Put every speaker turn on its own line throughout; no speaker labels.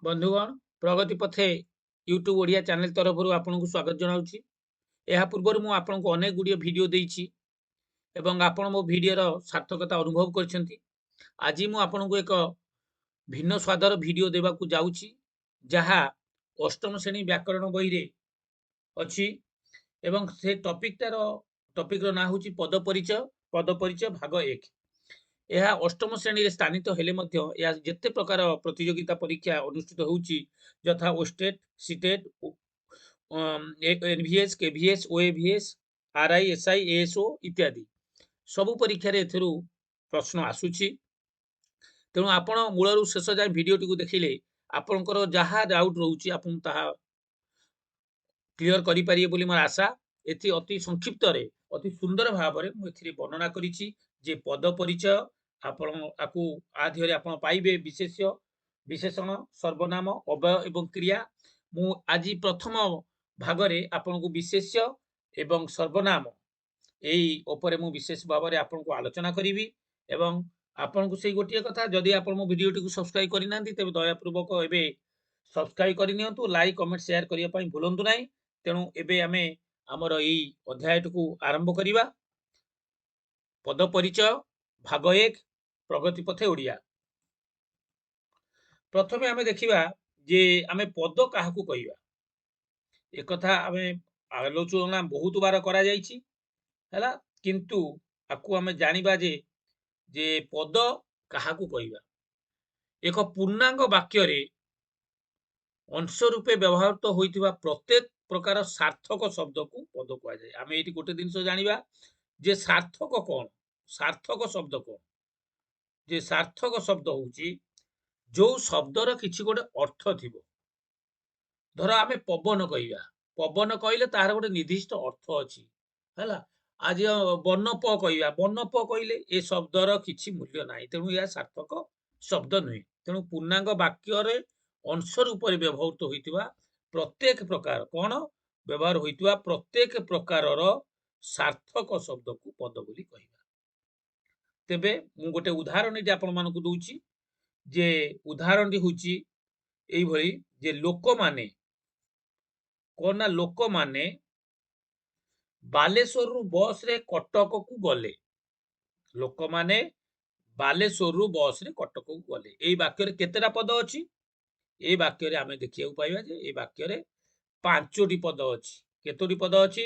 बंधुगण प्रगति पथे YouTube Odia channel तरफ आपन को स्वागत जनाऊँगी। यह पूर्व मु आपन को अनेक गुड़िया वीडियो देइछि एवं आपण मो वीडियो सार्थकता अनुभव करछंती। आज मु आपन को एक भिन्न स्वादर वीडियो देवा को जाउछि जहा अष्टम श्रेणी व्याकरण बही रे अछि एवं से टॉपिक रो ना होछि पद परिचय भाग 1। ଏହା ଅଷ୍ଟମ ଶ୍ରେଣୀରେ ସ୍ଥାନିତ ହେଲେ ମଧ୍ୟ ଏହା ଯେତେ ପ୍ରକାର ପ୍ରତିଯୋଗିତା ପରୀକ୍ଷା ଅନୁଷ୍ଠିତ ହେଉଛି ଯଥା OSTET CTET NVS KVS OAVS RI SI ASO ଇତ୍ୟାଦି ସବୁ ପରୀକ୍ଷାରେ ଏଥିରୁ ପ୍ରଶ୍ନ ଆସୁଛି। ତେଣୁ ଆପଣ ମୂଳରୁ ଶେଷ ଯାଏ ଭିଡିଓଟିକୁ ଦେଖିଲେ ଆପଣଙ୍କର ଯାହା ଡାଉଟ୍ ରହୁଛି ଆପଣ ତାହା କ୍ଲିୟର କରିପାରିବେ ବୋଲି ମୋର ଆଶା। ଏଥି ଅତି ସଂକ୍ଷିପ୍ତରେ ଅତି ସୁନ୍ଦର ଭାବରେ ମୁଁ ଏଥିରେ ବର୍ଣ୍ଣନା କରିଛି ଯେ ପଦ ପରିଚୟ ଆପଣ ଆକୁ ଆଧିରେ ଆପଣ ପାଇବେ ବିଶେଷ୍ୟ ବିଶେଷଣ ସର୍ବନାମ ଅବୟ ଏବଂ କ୍ରିୟା। ମୁଁ ଆଜି ପ୍ରଥମ ଭାଗରେ ଆପଣଙ୍କୁ ବିଶେଷ୍ୟ ଏବଂ ସର୍ବନାମ ଏଇ ଉପରେ ମୁଁ ବିଶେଷ ଭାବରେ ଆପଣଙ୍କୁ ଆଲୋଚନା କରିବି ଏବଂ ଆପଣଙ୍କୁ ସେଇ ଗୋଟିଏ କଥା ଯଦି ଆପଣ ମୋ ଭିଡିଓଟିକୁ ସବସ୍କ୍ରାइब କରିନାହାନ୍ତି ତେବେ ଦୟାपूर्वक ଏବେ ସବସ୍କ୍ରାइब କରିନିଅନ୍ତୁ, ଲାଇକ୍ କମେଣ୍ଟ ସେୟାର କରିବା ପାଇଁ ଭୁଲନ୍ତୁ ନାହିଁ। ତେଣୁ ଏବେ ଆମେ ଆମର ଏଇ ଅଧ୍ୟାୟଟିକୁ ଆରମ୍ଭ କରିବା। पद परिचय भाग 1 प्रगति पथे ओडिया। प्रथमे आमे देखिबा जे आमे पद काहाकू कहिबा। ए कथा आमे आलोचना बहुत बार करा जायछि हैला, किंतु आकू आमे जानिबा जे पद काहाकू कहिबा। एक पूर्णांग वाक्य रे अंश रूपे व्यवहृत होइतिबा प्रत्येक प्रकार सार्थक शब्द को पद कहा जाय। आमे एटी गोटे दिनस जानिबा जे सार्थक कोन, सार्थक शब्द कोन। जे सार्थक शब्द होउची जो शब्दर किछि गोटे अर्थ थिबो। धर आमे पवन कहिबा, पवन कहिले तार गोटे निर्दिष्ट अर्थ अछि हैला। आज वर्णप कहिबा, वर्णप कहिले ए शब्दर किछि मूल्य नाही, तेणु या सार्थक शब्द नुहे। तेणु पूर्णांग वाक्य रे अंश रूप रे व्यवहृत होइतिबा प्रत्येक प्रकार कोन व्यवहार होइतिबा प्रत्येक प्रकारर सार्थक शब्द को पद बोली कहिबा। तेबे मु गोटे उदाहरण जे आपण मानकु दउची जे उदाहरण टी होची एई भली जे लोक माने कोन ना लोक माने बालेश्वर रु बस रे कटक को गले। लोक माने बालेश्वर रु बस रे कटक को गले। एई वाक्य रे केतेटा पद अछि? ए वाक्य रे आमे देखियौ पाइबा जे ए वाक्य रे पांचोटी पद अछि। केतोटी पद अछि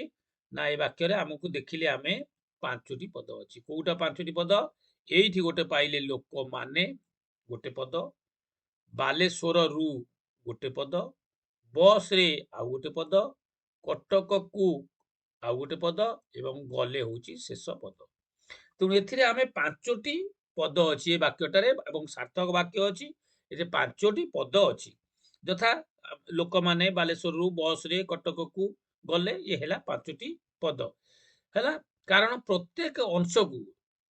ना ए वाक्य रे हमकु देखिले आमे पांचोटी पद अछि। कोउटा पांचोटी पद? एइठी गोटे पाइले लोक माने गोटे पद, बालेश्वर रु गोटे पद, बस रे आ गोटे पद, कटक को आ गोटे पद एवं गले होची शेष पद। तेणु एथिरे आमे पांचोटी पद अछि ए वाक्यटारे एवं सार्थक वाक्य अछि। एजे पांचोटी पद अछि यथा लोक माने बालेश्वर रु बस रे कटक को गले, ये हैला पांचोटी पद हैला। कारण प्रत्येक अंश को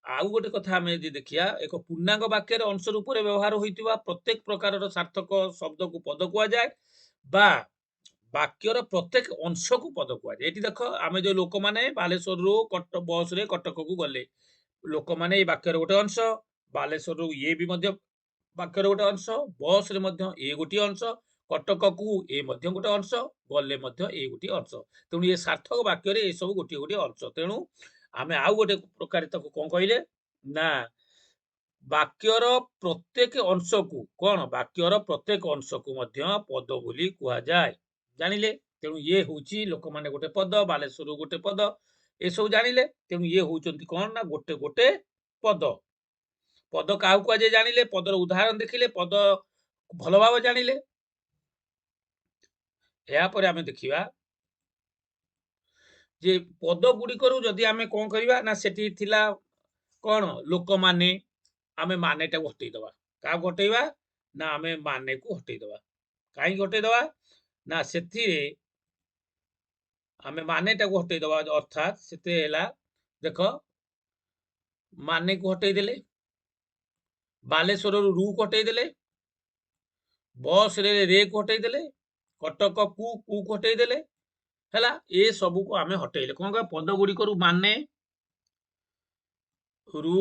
आउ गोटे कथा आमे जे देखिया एक पूर्णांग वाक्य रे अंश रूप रे व्यवहार होइतिबा प्रत्येक प्रकार सार्थक शब्द को पद कुआ जाय बा वाक्यर प्रत्येक अंश को पद कुआ जाय। एटी देखो आमे जो लोक माने बालेश्वर रु बस रे कटक को गले, लोक माने ए वाक्यर गोटे अंश, बालेश्वर रु ये भी मध्य वाक्यर गोटे अंश, बस रे मध्य ए गोटे अंश, कटक को ए मध्य गोटे अंश, गले मध्य ए गोटे अंश। तेणु ये सार्थक वाक्य रे ए सब गोटे गोटे अंश। तेणु आमे आउ गोटे प्रकार तक कोन कहिले ना वाक्यर प्रत्येक अंश को कोन वाक्यर प्रत्येक अंश को मध्य पद बोली कुआ जाय जानिले। तेणु ये होची लोक माने गोटे पद, बालेश्वर गोटे पद, ए सब जानिले। तेणु ये होचंती कोन ना गोटे गोटे पद। पद काहू कुआ जाय जानिले, पदर उदाहरण देखिले, पद भल भाव जानिले। या पर आमे देखिबा जे पद गुडी करू जदी आमे कोन करिबा ना सेठी थिला कोन लोक माने आमे माने टा हटै दबा। का हटैबा ना आमे माने को हटै दबा। काई हटै दबा ना सेथि आमे माने टा हटै दबा, अर्थात सेते हैला देखो माने को हटै देले, बालेश्वर रु को हटै देले, बस रे को हटै देले, कटक को हटै देले हैला। ए सब को आमे हटैले कोन का पद गुडी करू माने रु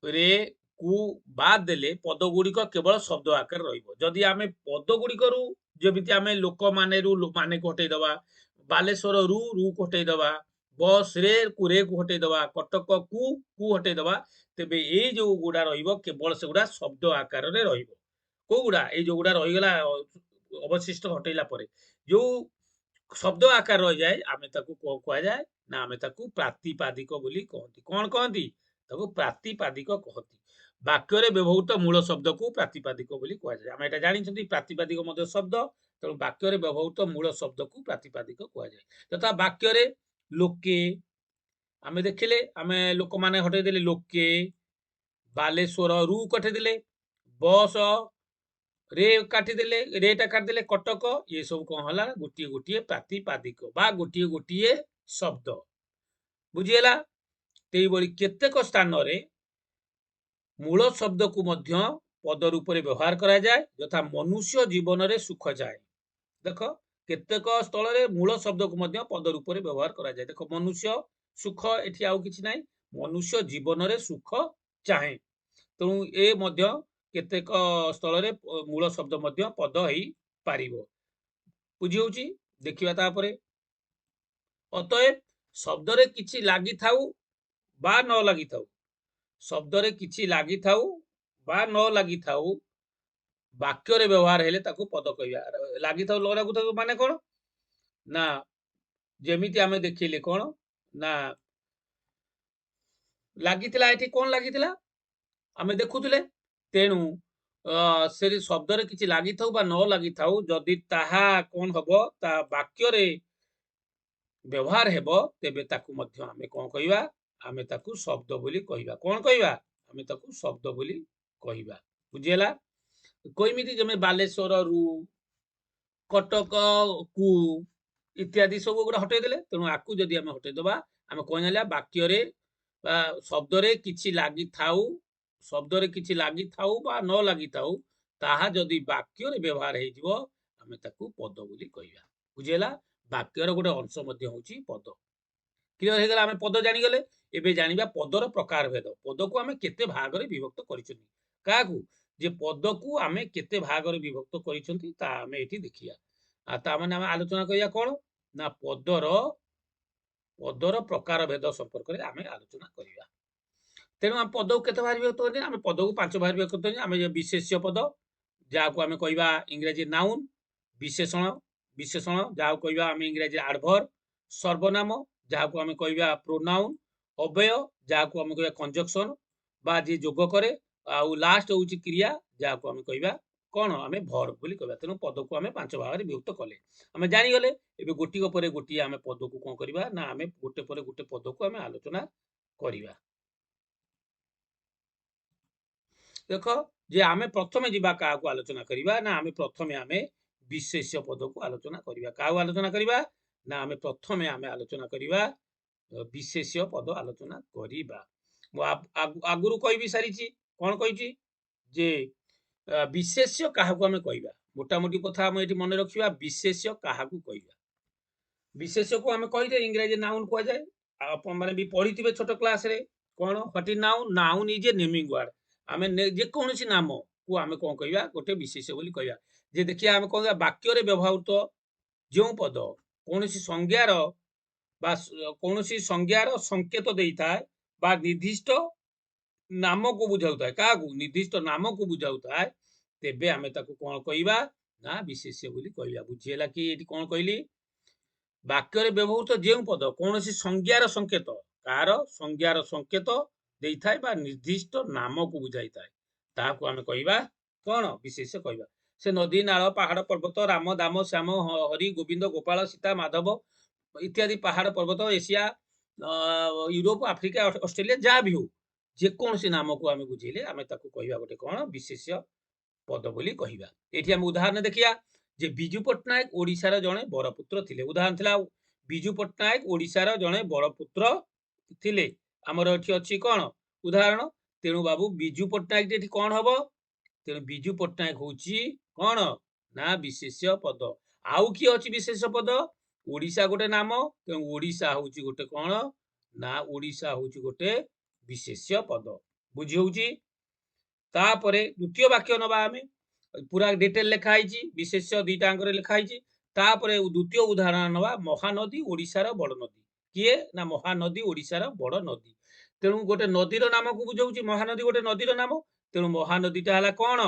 रे को बाद देले पद गुड़िक केवल शब्द आकार रहिबो जदि आमे पद गुड़िक रु जेमिति आमे लोक माने रु माने को हटै दबा बालेश्वर रु को हटै दबा बस रे को हटै दबा कटक को हटै दबा तेबे ए जो गुडा रहिबो केवल से गुडा शब्द आकार रे रहिबो को गुडा ए जो गुडा रहि गेला अवशिष्ट हटैला परे जो शब्द आकार रह जाए आमे ताकू को कहा जाए ना आमे ताकू प्रातिपादिक बोली कहती कोन कहती ताकू प्रातिपादिक कहती वाक्य रे व्यवहृत मूल शब्द को प्रातिपादिक बोली कहा जाए आमे एटा जानि छथि प्रातिपादिक मध्य शब्द तेणु वाक्य रे व्यवहृत मूल शब्द को प्रातिपादिक कहा जाए तथा वाक्य रे लोके आमे देखिले आमे लोक माने हटै देले लोके बालेश्वर रु कटै देले बस रे काटी देले रेटा काट देले कटक ये सब कौन हला गोटिए गोटिए प्रातिपादिक बा गोटिए गोटिए शब्द बुझिएला तेई बड़ी केतेक स्थान रे मूल शब्द को मध्य पद रूप रे व्यवहार करा जाए यथा मनुष्य जीवन रे सुख जाए देखो केतेक स्थल रे मूल शब्द को मध्य पद रूप रे व्यवहार करा जाए देखो मनुष्य सुख एठी आउ किछि नाही मनुष्य जीवन रे सुख चाहे तेणु ए मध्य केतेक स्थल रे मूल शब्द मध्य पद हेई पारिबो बुझी होउची देखिबा तापरे अतएव शब्द रे किछि लागि थाउ बा न लागि थाउ शब्द रे किछि लागि थाउ बा न लागि थाउ वाक्य रे व्यवहार हेले ताकू पद कहिया लागि थाउ न लागु थाउ माने कोन ना जेमिति आमे देखिले कोन ना लागिथिला एठी कोन लागिथिला आमे देखुथिले तेणु से शब्द रे किछि लागि थाउ बा न लागि थाउ जदि ताहा कोन हबो ता वाक्य रे व्यवहार हेबो तेबे ताकू मध्य आमे कोन कहिबा आमे ताकू शब्द बोली कहिबा कोन कहिबा आमे ताकू शब्द बोली कहिबा बुझिएला कोइमिति जमे बालेश्वर रु कटक कु इत्यादि सब गुडा हटै देले तेणु आकू जदि आमे हटै दबा आमे कोन हला वाक्य रे बा शब्द रे किछि लागि थाउ शब्द रे किछि लागि थाउ बा न लागि थाउ ताहा जदि वाक्य रे व्यवहार हे जिवो आमे ताकू पद बोली कहिबा बुझिएला वाक्य रो गोटे अंश मध्य होची पद क्लियर हे गेला आमे पद जानि गेले एबे जानिबा पदर प्रकार भेद पद को आमे केते भाग रे विभक्त करिसथि काकू जे पद को आमे केते भाग रे विभक्त करिसथि ता आमे एठी देखिया आ ता माने आमे आलोचना करिया कोन ना पदर प्रकार भेद संपर्क रे आमे आलोचना करिया तेणु आम पद को केते भाग विभक्त करनी आमे पद को पांच भाग विभक्त करनी आमे विशेष्य पद जाको आमे कहिबा इंग्रजी नाउन विशेषण विशेषण जाको कहिबा आमे इंग्रजी एडवर्ब सर्वनाम जाको आमे कहिबा प्रोनाउन अव्यय जाको आमे कहिबा कंजक्शन बा जे जोग करे आ लास्ट होउची क्रिया जाको आमे कहिबा कोन आमे वर्ब बोली कहिबा तेणु पद को आमे पांच भाग रे विभक्त कले आमे जानि गले एबे गोटी परे गोटी आमे पद को कोन करिबा ना आमे गोटे परे गोटे पद को आमे आलोचना करिबा देखो जे आमे प्रथमे जिबा का को आलोचना करिबा ना आमे प्रथमे आमे विशेष्य पद को आलोचना करिबा का आलोचना करिबा ना आमे प्रथमे आमे आलोचना करिबा विशेष्य पद आलोचना करिबा मो आगुरु कहि बिसारिची कोन कहिची जे विशेष्य काहा को आमे कहिबा मोटा मोटी कथा हम एठी मन रखिबा विशेष्य काहा को कहिबा विशेष्य को आमे कहि दे इंग्रजी नाउन को जाय अपन माने भी पढिथिबे छोट क्लास रे कोन what is noun noun is a naming word आमे जे कोनोसी नाम को आमे कोन कहिबा गोटे विशेष्य बोली कहिबा जे देखिया आमे कहबा वाक्य रे व्यवहारत जो पद कोनोसी संज्ञार बा कोनोसी संज्ञार संकेत देइथाय बा निर्दिष्ट नाम को बुझाउथाय का को निर्दिष्ट नाम को बुझाउथाय तेबे आमे ताको कोन कहिबा ना विशेष्य बोली कहिबा बुझिएला कि एठी कोन कहिली वाक्य रे व्यवहृत जे पद कोनोसी संज्ञार संकेत कार संज्ञार संकेत देइथाय बा निर्दिष्ट नाम को बुझाइथाय ताको आमे कहिबा कोन विशेष्य कहिबा से नदी नाल पहाड़ पर्वत राम दाम श्याम हरि गोविंद गोपाल सीता माधव इत्यादि पहाड़ पर्वत एशिया यूरोप आफ्रिका ऑस्ट्रेलिया जहाँ भी हो जे कौन सी नाम को आमे बुझेले आमे ताको कहिबा गोटे कोन विशेष्य पद बोली कहिबा एठी हम उदाहरण देखिया जे बिजू पट्टनायक ओडिशार जणे बरपुत्र थिले उदाहरण थिला बिजू पट्टनायक ओडिशार जणे बरपुत्र थिले हमर एठी अछि कोन उदाहरण तेणु बाबू बिजू पट्टनायक एठी कोन हबो तेणु बिजू पट्टनायक होची कोन ना विशेष्य पद आउ की अछि विशेष्य पद ओडिशा गोटे नाम तेणु ओडिशा होची गोटे कोन ना ओडिशा होची गोटे विशेष्य पद बुझी होची तापरे द्वितीय वाक्य नबा आमे पूरा डिटेल लिखा है विशेष्य दुईटा अंगरे लिखा है तापरे द्वितीय उदाहरण नबा महानदी ओडिशार बड़ नदी किए ना महानदी ओडिशार बड़ नदी तेणु गोटे नदीर नाम को बुझाऊँ महानदी गोटे नदीर नाम तेणु महानदीटा है कौन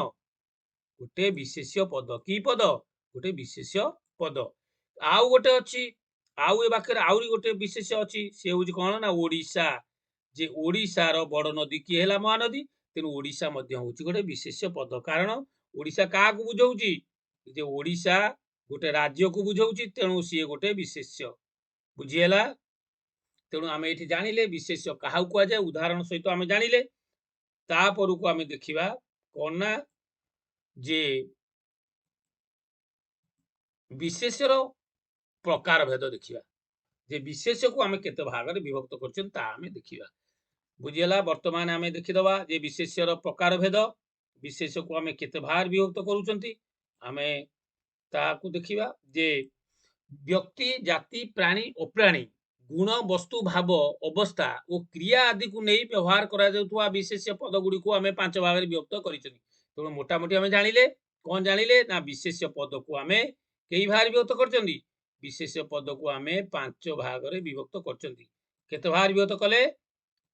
गोटे विशेष्य पद की पद गोटे विशेष्य पद आउ गोटे अच्छी आउ ए वाक्य आउरी गोटे विशेष्य अच्छी सी हूँ कौन ना ओडिशा जे ओडिशार बड़ नदी किए है महानदी तेणु ओडिशा गोटे विशेष्य पद कारण ओडिशा क्या बुझाऊँ जे ओडिशा गोटे राज्य को बुझाऊँ तेणु सी गोटे विशेष्य बुझीगला तेणु आम ये जानिले विशेष्य क्या कह जाए उदाहरण सहित आम जानिले तापर को आम देखा कौन ना जे विशेष्यर प्रकार भेद देखा जे विशेष्य को आम केते भाग में विभक्त कर देखा बुझीगला बर्तमान आम देखीदबा जे विशेष्यर प्रकार भेद विशेष्य को आम केते भाग विभक्त करें ताकू देखा जे व्यक्ति जाति प्राणी अप्राणी गुण वस्तु भाव अवस्था और क्रिया आदि को नहीं व्यवहार करा विशेष्य पद गुड़ी को आम 5 भाग में विभक्त कर मोटामोटी आम जानिले कौन जानिले ना विशेष्य पद को आम कई भाग विभक्त कर विशेष्य पद को आम 5 भाग में विभक्त कर भाग विभक्त कले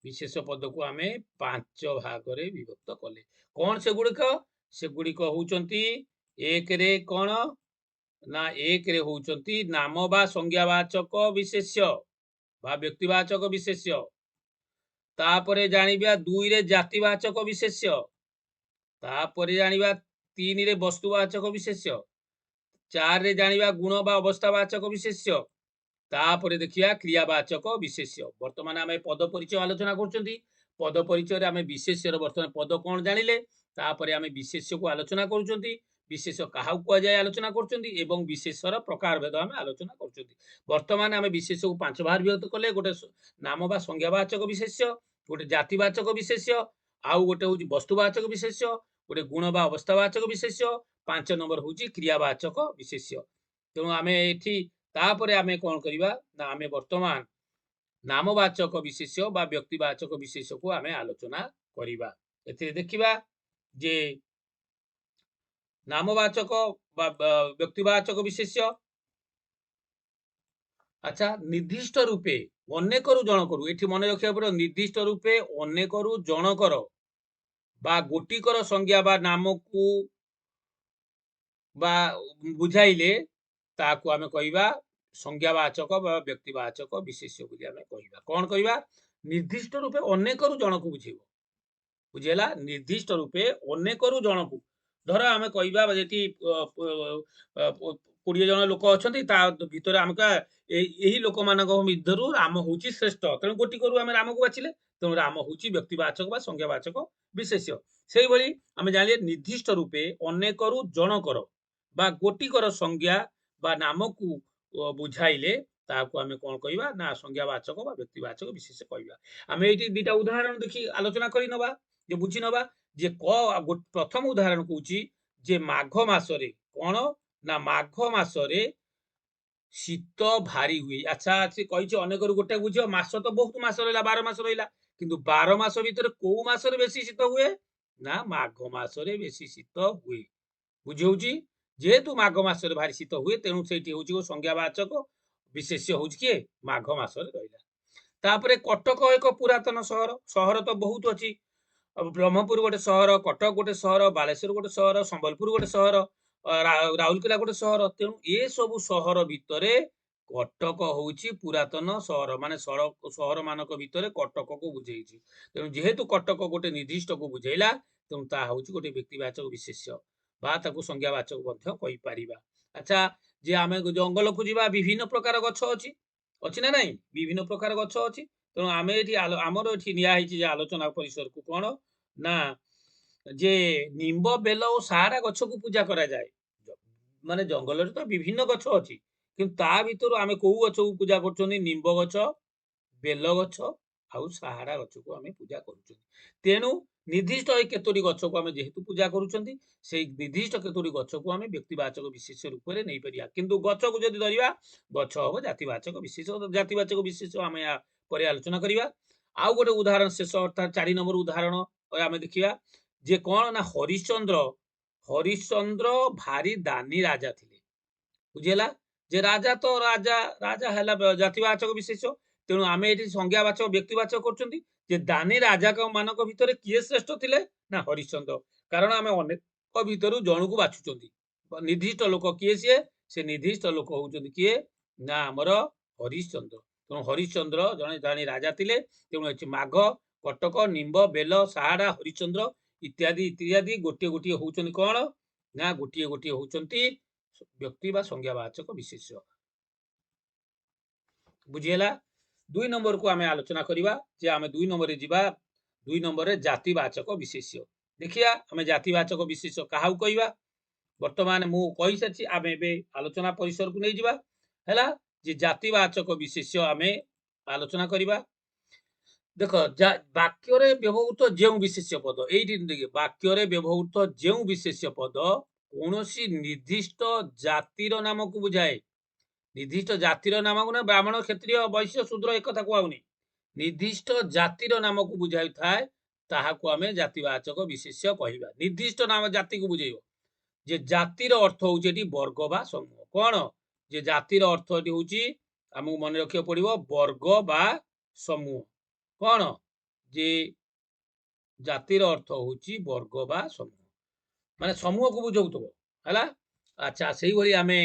विशेष्य पद को आम 5 भाग में विभक्त कले कौन से गुड़िक होउचंती एक रे कौन ना एक रे होउचंती नाम बा संज्ञावाचक विशेष्य बा व्यक्तिवाचक विशेष्य तापरे जानिबा 2 रे जातिवाचक विशेष्य तापरे जानिबा 3 रे वस्तुवाचक विशेष्य 4 रे जानिबा गुण बा अवस्थावाचक विशेष्य तापरे देखिया क्रियावाचक विशेष्य वर्तमान आम पद परिचय आलोचना कर पद परिचय आम विशेष्यर वर्तमान पद कौन जानिले तापरे आम विशेष्य को आलोचना कर विशेष क्या कहुए आलोचना कर विशेषर प्रकार भेद आम आलोचना कर वर्तमान आम विशेष को 5 भाग विभक्त कले गोटे नाम बा संज्ञावाचक विशेष्य गोटे जातिवाचक विशेष्य आउ गोटे हूँ वस्तुवाचक विशेष्य गोटे गुण बा अवस्थावाचक विशेष्य 5 नंबर हूँ क्रियावाचक विशेष्य तेणु आम ये तापर आम कौन करवा ना आम वर्तमान नामवाचक विशेष्य बा व्यक्तिवाचक विशेष्य को आम आलोचना करवा देखा जे नामवाचक व्यक्तिवाचक विशेष्य अच्छा निर्दिष्ट रूपे अनेकरु जनकरु एठी मन रखिया पड़ो निर्दिष्ट रूपे अनेकरु जनकर बा गोटिकर संज्ञा बा नाम को बा बुझाइले ताकू आमे कहिबा संज्ञावाचक बा व्यक्तिवाचक विशेष्य बोली आमे कहिबा कोन कहिबा निर्दिष्ट रूपे अनेकरु जनकु बुझेबो बुझेला निर्दिष्ट रूपे अनेकरु जनकु धर आमे कहिबा जेति 20 जन लोक अछंती ता भितर आमका एही लोक मानक मध्यरु राम होउची श्रेष्ठ तेणु गोटी करू आमे राम को बाचिले तेणु राम होउची व्यक्तिवाचक बा संज्ञावाचक विशेष्य सेही भली आमे जानिले निर्दिष्ट रूपे अनेकरु जनकर बा गोटिकर संज्ञा बा नाम को बुझाइले ताकू आमे कोन कहिबा ना संज्ञावाचक बा व्यक्तिवाचक विशेष कहिबा आमे एठी दुटा उदाहरण देखि आलोचना करि नबा जे बुझी नबा जे प्रथम उदाहरण कहूची जे माघ मासरे कोन ना माघ मासरे शीत भारी हुए अच्छा से कही अनेक गोटे बुझ मास तो बहुत मास रहा 12 मास रहा किंतु 12 मास भीतर कौ मासरे बेसी शीत हुए ना माघ मासरे बेसी शीत हुए बुझे जेहेतु माघ मासरे भारी शीत हुए तेणु से संज्ञावाचक विशेष्य हूँ किए माघ मासरे रहा तापर कटक एक पुरातन सहर सहर तो बहुत अच्छी ब्रह्मपुर गोटे सहर कटक गोटे सहर बालेश्वर गोटे सहर संबलपुर गोटे सहर राउरकेला गोटे सहर तेणु ए सब सहर भितर कटक होउची पुरातन सहर माने सहर मानक भितर कटक को बुझे तेणु जेहेतु कटक गोटे निर्दिष्ट को बुझेला तेणु ता होउची गोटे व्यक्तिवाचक विशेष्य बा ताकू संज्ञावाचक मध्य कहि परिबा अच्छा जे आमे जंगल को जीवा विभिन्न प्रकार गछ अछि अछि ना नहीं विभिन्न प्रकार गछ अछि तेणु आमे एठी हमर एठी निया हिची जे आलोचना परिसर को कोन ना जे निम्ब बेल और सारा गछ को पूजा करा जाए माने जंगल तो विभिन्न गछ अछि किंतु ता भितर आमे को गछ को पूजा करछोनी निम्ब गछ बेल गछ आउ सहारा गछ को आमे पूजा करूछोनी तेणु निर्दिष्ट केतोरी गछ को आमे जेहेतु पूजा करूछोनी से निर्दिष्ट केतोरी गछ को आमे व्यक्तिवाचक विशेष रूप रे नै परिया किंतु गछ को जदि धरिबा गछ हो जातिवाचक विशेष आमे परे आलोचना करिबा आउ गोटे उदाहरण शेष अर्थात 4 नंबर उदाहरण आमे देखिबा जे कौन ना हरिश्चंद्र भारी दानी राजा थिले बुझेला जे राजा तो राजा राजा है जातिवाचक विशेष तेणु आम ये संज्ञावाचक व्यक्तिवाचक कर जे दानी राजा मान भर किए श्रेष्ठ थिले ना हरिश्चंद्र कारण आम अनेक भितर जन को बाछुंट निर्दिष्ट लोक किए सी निर्दिष्ट लोक होती किए ना आमर हरिश्चंद्र तेणु हरिश्चंद्र जड़े दानी राजा थे तेणु माघ कटक निम्ब बेल साहाड़ा हरिश्चंद्र इत्यादि इत्यादि गोटे गोटे होती कौन ना गोटे गोटे होती व्यक्ति बा संज्ञावाचक विशेष बुझीला 2 नंबर को आम आलोचना करवा जे आम 2 नंबर जीवा 2 नंबर जातिवाचक विशेष देखिया आम जातिवाचक विशेष क्या कहवा वर्तमान मु कही सारी आम आलोचना परिसर को नहीं जावा है जे जातिवाचक विशेष आम आलोचना करवा देख वाक्य व्यवहृत जो विशेष पद ये वाक्य व्यवहृत जो विशेष पद कौन निर्दिष्ट जातिर नाम को बुझाए निर्दिष्ट जातिर नाम को ना ब्राह्मण क्षत्रिय वैश्य शूद्र एक कथा कहूनी निर्दिष्ट जातिर नाम को बुझाई थाए ताहाको आमे जातिवाचक विशेष कहवा निर्दिष्ट नाम जाति को बुझेब जे जातिर अर्थ होची वर्ग बा समूह कौन जे जातिर अर्थ होची आमको मन रखा पड़ो वर्ग बा समूह कौन जे जातिर अर्थ होची वर्ग बा समूह माने समूह को बुझाउथबो हला अच्छा सेही भली आमे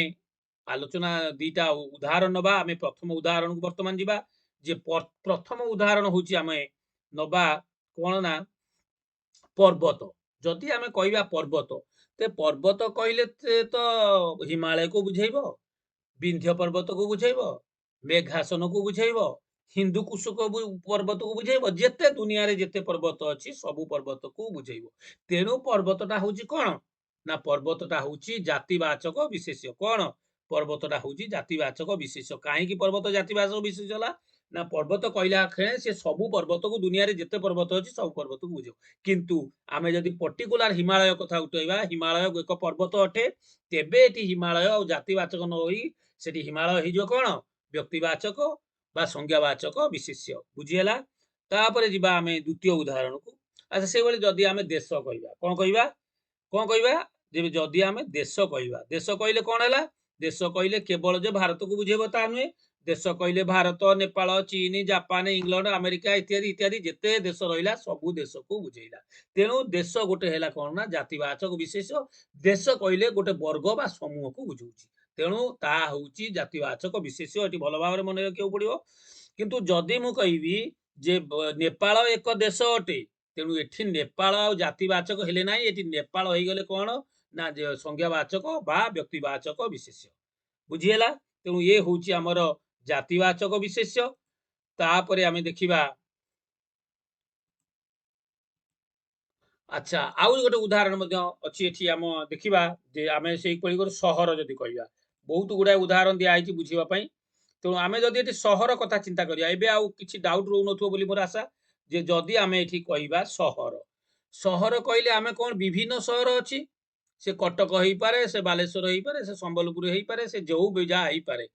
आलोचना दीटा उदाहरण नबा आमे प्रथम उदाहरण को वर्तमान जीवा जे प्रथम उदाहरण होची आमे नबा कोन ना पर्वत जदि आमे कहबा पर्वत ते पर्वत कहले तो हिमालय को बुझेइबो विंध्य पर्वत को बुझेइबो मेघासन को बुझेइबो हिंदू कुशक पर्वत को बुझेइबो जेते दुनिया रे जेते पर्वत अछि सबु पर्वत को बुझेइबो तेणु पर्वतटा होची कोन ना पर्वतटा होची जातिवाचक विशेष कोन पर्वतटा होची जातिवाचक विशेष काहे की पर्वत जातिवाचक विशेष होला ना पर्वत कहला खेणे से सबु पर्वत को दुनिया रे जेते पर्वत अछि सब पर्वत को बुझेइबो किंतु आमे जदि पर्टिकुलर हिमालय कथा उठैबा हिमालय एक पर्वत अटे तेबे एटी हिमालय और जातिवाचक न होई सेटी हिमालय हिजो कोन व्यक्तिवाचक बा संज्ञावाचक विशेष्य बुझीला तापर जीवा आमे द्वितीय उदाहरण को अच्छा से बेले जदि आमे देश कहबा कोन कहबा जे जदि आमे देश कहले कोन हला देश कहले केवल जे भारत को बुझेबो ता नुहे देश कहले भारत नेपाल चीन जापान इंग्लैंड अमेरिका इत्यादि इत्यादि जेते देश रहिला सबु देश को बुझेइला तेणु देश गोटे हैला कोन ना जातिवाचक विशेष देश कहले गोटे वर्ग बा समूह को बुझाउची तेणु ता होची जातिवाचक विशेष एटी भल भाव मन रखियो पड़ियो किंतु जदि मु कहबी जे नेपाल एक देश अटे तेणु एठी नेपाल आ जातिवाचक हेले नाही एठी नेपाल होई गले कोन ना संज्ञावाचक बा व्यक्तिवाचक विशेष बुझीला तेणु ये होची हमर जातिवाचक विशेष तापरे आमे देखिबा अच्छा आउ गोटे उदाहरण अच्छी एठी आम देखिबा जे आमे सेही परि कर शहर जदि कहबा बहुत गुडा उदाहरण दिया आइछि बुझिबा पई तेणु आमे जदि एठी शहर कथा चिंता करिया एबे आउ किछि डाउट रहउ नथो बोली मोर आशा जे जदि आमे एठी कहबा शहर शहर कहले आमे कोन विभिन्न शहर अछि से कटक होई पारे से बालेश्वर होई पारे से संबलपुर होई पारे से जो बेजा होई पारे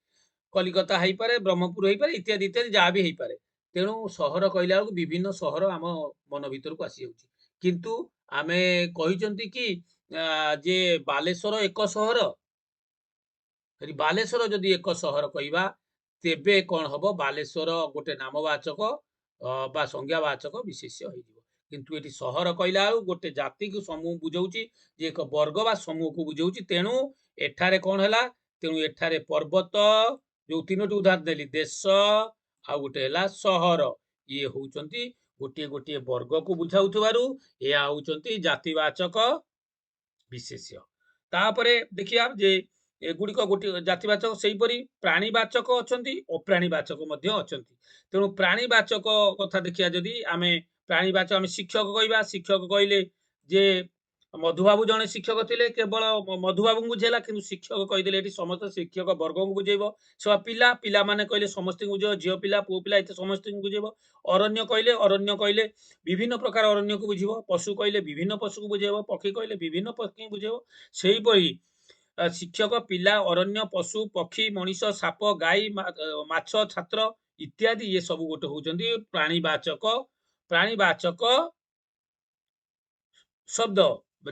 कलिकता होई पारे ब्रह्मपुर होई पारे इत्यादि इत्यादि जहाँ भी होई पारे तेणु शहर कहला विभिन्न शहर आम मन भीतर को आसी जाउछि किंतु आमे कहिचंती कि जे बालेश्वर एक शहर बालेश्वर जदि एक शहर कहबा तेबे कौन हम बालेश्वर गोटे नामवाचक बा संज्ञावाचक विशेष हो किंतु ये सहर कहला गोटे जाति को समूह बुझाऊँगी जे एक वर्ग बा समूह को बुझाऊँगी तेणु एठारे कौन है तेणु एठारे पर्वत जो तीनोटी उदाहरण देली देश आ गोटे है सहर ये होउचंती गोटे गोटे वर्ग को बुझाउथबारु या होउचंती जातिवाचक विशेष्य तापरे देखिया जे एगुड़िक गोटे जातिवाचक सेहीपरि प्राणीवाचक अछंती अप्राणीवाचक मध्य अछंती तेणु प्राणीवाचक कथा देखिया जदि आमे प्राणीवाचक आमे शिक्षक कहबा शिक्षक कहले जे मधुबाबू जने शिक्षक थिले केवल मधुबाबू बुझेला किंतु शिक्षक कहिदेले एठी समस्त शिक्षक वर्ग को बुझेइबो सब पिला पिला माने कहले समस्त को बुझेइबो झियो पिला पुओ पिला एते समस्त को बुझेइबो अरण्य कहले विभिन्न प्रकार अरण्य को बुझिबो पशु कहले विभिन्न पशु को बुझेइबो पक्षी कहले विभिन्न पक्षी को बुझेइबो सेही परि शिक्षक पिला अरण्य पशु पक्षी मनीष साप गाई माछ छात्र इत्यादि ये सब गोटे होउचंदी प्राणीवाचक शब्द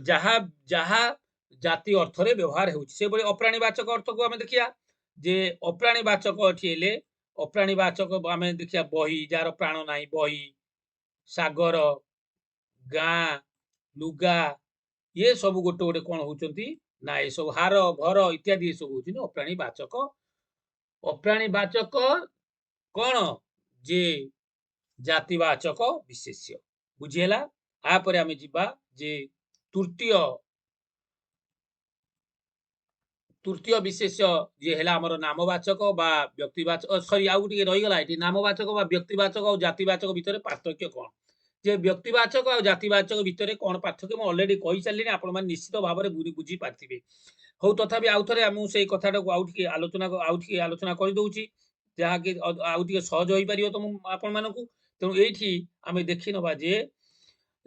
जहा जहा जाति अर्थ रे व्यवहार होउछि से बळे अप्राणीवाचक अर्थ को हमें देखिया जे अप्राणीवाचक अठिले अप्राणीवाचक हमें देखिया बही जार प्राण नाही बही सागर गां लुगा ये सब गोटे गोटे कौन होउचंती ना ये सब हार घर इत्यादि ये सब होउछि अप्राणीवाचक कौन जे जातिवाचक विशेष्य बुझिहेला आ परे आमे जिबा जे तृतीय तृतीय विशेष्य जे हेला हमर नामवाचक बा व्यक्तिवाचक सॉरी आउ टिके रहि गला एठी नामवाचक बा व्यक्तिवाचक और जातिवाचक भितरे पार्थक्य कोन जे व्यक्तिवाचक और जातिवाचक भितरे कोन पार्थक्य म ऑलरेडी कहि सालिनी आपण माने निश्चित भाबरे बुझी पारथिबे हो तथापि आउ थरे हम सेई कथाटा को आउ टिके आलोचना करि दउची जहा कि आउ टिके सहज होई परियो त आपण मानकू तेणु एठी आमे देखि नबा जे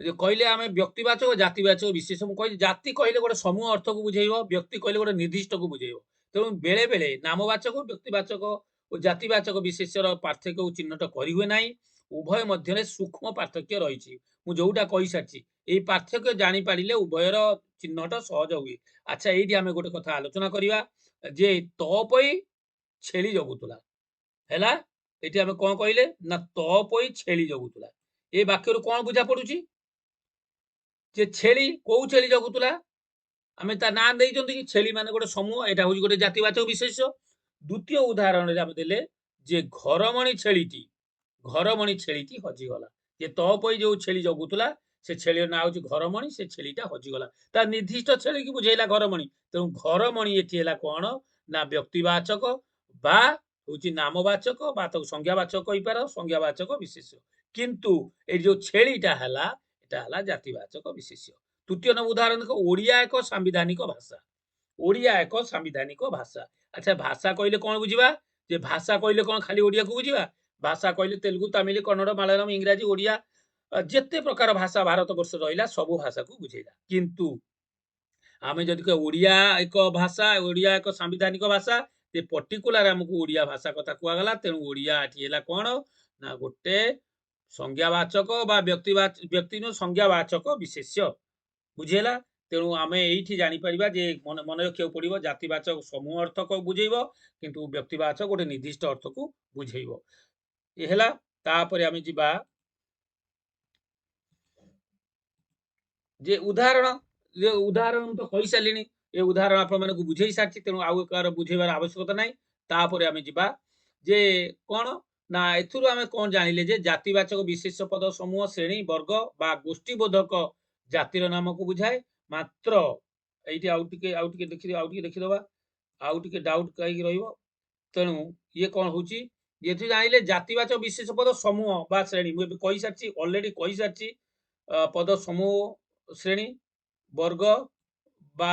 कहले आम व्यक्तिवाचक जातिवाचक विशेष मुझे जाति कहले गोटे समूह अर्थ को बुझेब व्यक्ति कहले गोटे निर्दिष्ट को बुझेब तेणु बेले बेले नामवाचक व्यक्तिवाचक और जातिवाचक विशेषर पार्थक्य चिन्हट करें ना उभय मध्य सूक्ष्म पार्थक्य रही जोटा कही सारी ये पार्थक्य जापारे उभयर चिन्हट सहज हुए। अच्छा ये आम गोटे कथा आलोचना करवा जे तपई छेली जगुला है ये आम कौन कहले ना तपई छेली जगुला ये वाक्य कौन बुझा पड़ुची जे छेली को छेली जगुला आम ता ना कि छेली माने गोटे समूह एटा हूँ गोटे जातिवाचक विशेष। द्वितीय उदाहरण देले जे घरमणी छेलीटी हजिगला जे तपई जो छेली जगुला से छेली ना हूँ घरमणी से छेलीटा हजिगला ता निर्दिष्ट छेली की बुझेला घरमणी तेणु घरमणी ये कौन ना व्यक्तिवाचक बा हूँ नामवाचक बा संज्ञावाचक कहीपर संज्ञावाचक विशेष किंतु ये जो छेलीटा है जातिवाचक विशेष्य। तृतीय उदाहरण देख ओडिया एक सांविधानिक भाषा ओडिया एक सांविधानिक भाषा। अच्छा भाषा कहले कौन बुझा जे भाषा कहले कौन खाली ओडिया को बुझा भाषा कहले तेलुगु तमिल कन्नड़ मलयालम इंग्राजी ओडिया जेते प्रकार भाषा भारत वर्ष रहा सबू भाषा को बुझेला किंतु आम जदि ओडिया एक भाषा ओडिया एक सांविधानिक भाषा पर्टिकुलर आमको ओडिया भाषा कथा कहगला तेणु ओडिया है कौन ना गोटे संज्ञावाचक बा व्यक्ति संज्ञावाचक विशेष्य बुझेला तेणु आम ये जापर जे मन रखा पड़ो जातिवाचक समूह अर्थ को बुझेब किंतु व्यक्तिवाचक गोटे निर्दिष्ट अर्थ को बुझेब ये तापर आम जा जे उदाहरण तो कही सारे ये उदाहरण आप बुझे सारी तेणु आउ कार बुझेबार आवश्यकता ना तापर आम जा जे कौन ना एथुरु आमे कौन जानिले जे जातिवाचक विशेष पद समूह श्रेणी वर्ग बा गोष्ठीबोधक जातिर नाम को बुझाए मात्र ये देखीदबा आउ टिके डाउट कहीं रहिबो तेणु ये कौन होची ये जानिले जातिवाचक विशेष पद समूह बा श्रेणी मुझे कही सारी ऑलरेडी कही सारी पद समूह श्रेणी वर्ग बा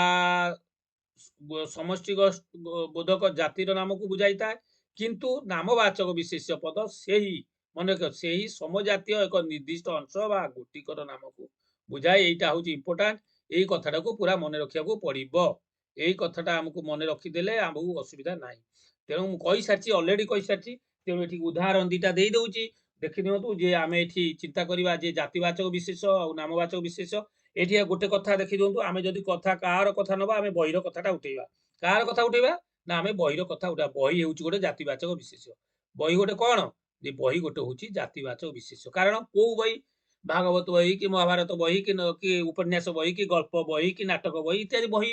समष्टि बोधक जातिर नाम को बुझाई था किंतु नामवाचक विशेष पद से ही मन से ही समजातीय एक निर्दिष्ट अंश बा गोटिकर नाम को बुझाए यहाँ हूँ इम्पोर्टाट यही कथाटा को पूरा मन रखा पड़ो यही कथाटा आमको मन रखीदे आमको असुविधा ना तेणु मुझे सारी अलरेडी कही सारी तेणु ये उदाहरण दीटा दे दूची देखी दिंतु जे आम ये चिंता करवा जे जातिवाचक विशेष और नामवाचक विशेष ये गोटे कथा देखी दिंतु आम जदि कथा कार कथा नवा आम बहिर कथाटा उठेबा कार कथा उठेबा ना आम बहिर कथा उठा बही हूँ गोटे जातिवाचक विशेष बही गोटे कौन जे बही गोटे हूँ जातिवाचक विशेष कारण कौ बही भागवत बही कि महाभारत बही कि उपन्यास बही कि गल्प बही कि नाटक बही इत्यादि बही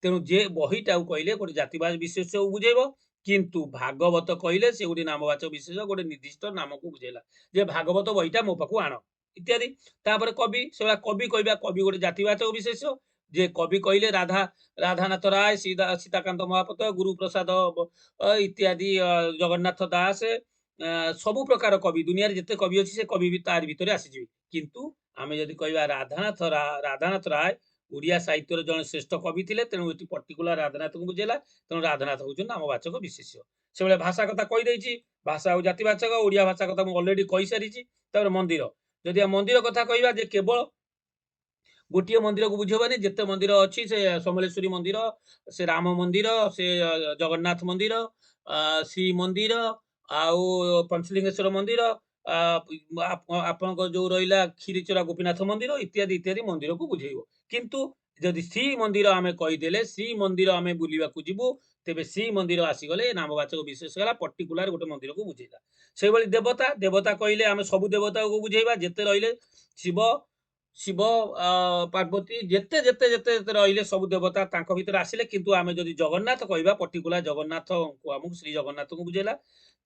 तेणु जे बहीटा कहले गोटे जातिवाचक विशेष बुझेब किंतु भागवत कहले से गोटे नामवाचक विशेष गोटे निर्दिष्ट नाम को बुझेला जे भागवत बहीटा मो पाखु आण इत्यादि तापर कवि से कवि कहवा कवि गोटे जातिवाचक विशेष जे कवि कहले राधानाथ राय सीताकांत महापात्र गुरु प्रसाद इत्यादि जगन्नाथ दास सबु प्रकार कवि दुनिया जिते कवि अच्छी से कवि तार भितर आसीजे किंतु आम जदि कहवा राधानाथ राय ओडिया साहित्य जन श्रेष्ठ कवि थे तेणु ये पर्टिकुलर राधानाथ को बुझेला तेणु राधानाथ हूँ नामवाचक विशेष से भाषा कथा कहीदे भाषा और जातिवाचक ओडिया भाषा कथा मुझे अलरेडी कही सारी मंदिर जदि मंदिर कथा कहवा केवल गोटे मंदिर को बुझेबानी जिते मंदिर अच्छी से समलेश्वरी मंदिर से राम मंदिर से जगन्नाथ मंदिर श्री मंदिर आउ पंचलिंगेश्वर मंदिर ଆପଣଙ୍କ ଯୋଉ ରହିଲା କ୍ଷୀରଚୋରା ଗୋପୀନାଥ ମନ୍ଦିର ଇତ୍ୟାଦି ଇତ୍ୟାଦି ମନ୍ଦିରକୁ ବୁଝେଇବ। କିନ୍ତୁ ଯଦି ଶ୍ରୀମନ୍ଦିର ଆମେ କହିଦେଲେ ଶ୍ରୀମନ୍ଦିର ଆମେ ବୁଲିବାକୁ ଯିବୁ, ତେବେ ଶ୍ରୀମନ୍ଦିର ଆସିଗଲେ ନାମବାଚକ ବିଶେଷ ହେଲା ପର୍ଟିକୁଲାର ଗୋଟେ ମନ୍ଦିରକୁ ବୁଝେଇଲା। ସେଇଭଳି ଦେବତା ଦେବତା କହିଲେ ଆମେ ସବୁ ଦେବତାକୁ ବୁଝେଇବା, ଯେତେ ରହିଲେ ଶିବ ଶିବ ପାର୍ବତୀ ଯେତେ ଯେତେ ଯେତେ ଯେତେ ରହିଲେ ସବୁ ଦେବତା ତାଙ୍କ ଭିତରେ ଆସିଲେ, କିନ୍ତୁ ଆମେ ଯଦି ଜଗନ୍ନାଥ କହିବା ପର୍ଟିକୁଲାର ଜଗନ୍ନାଥଙ୍କୁ ଆମକୁ ଶ୍ରୀ ଜଗନ୍ନାଥଙ୍କୁ ବୁଝେଇଲା।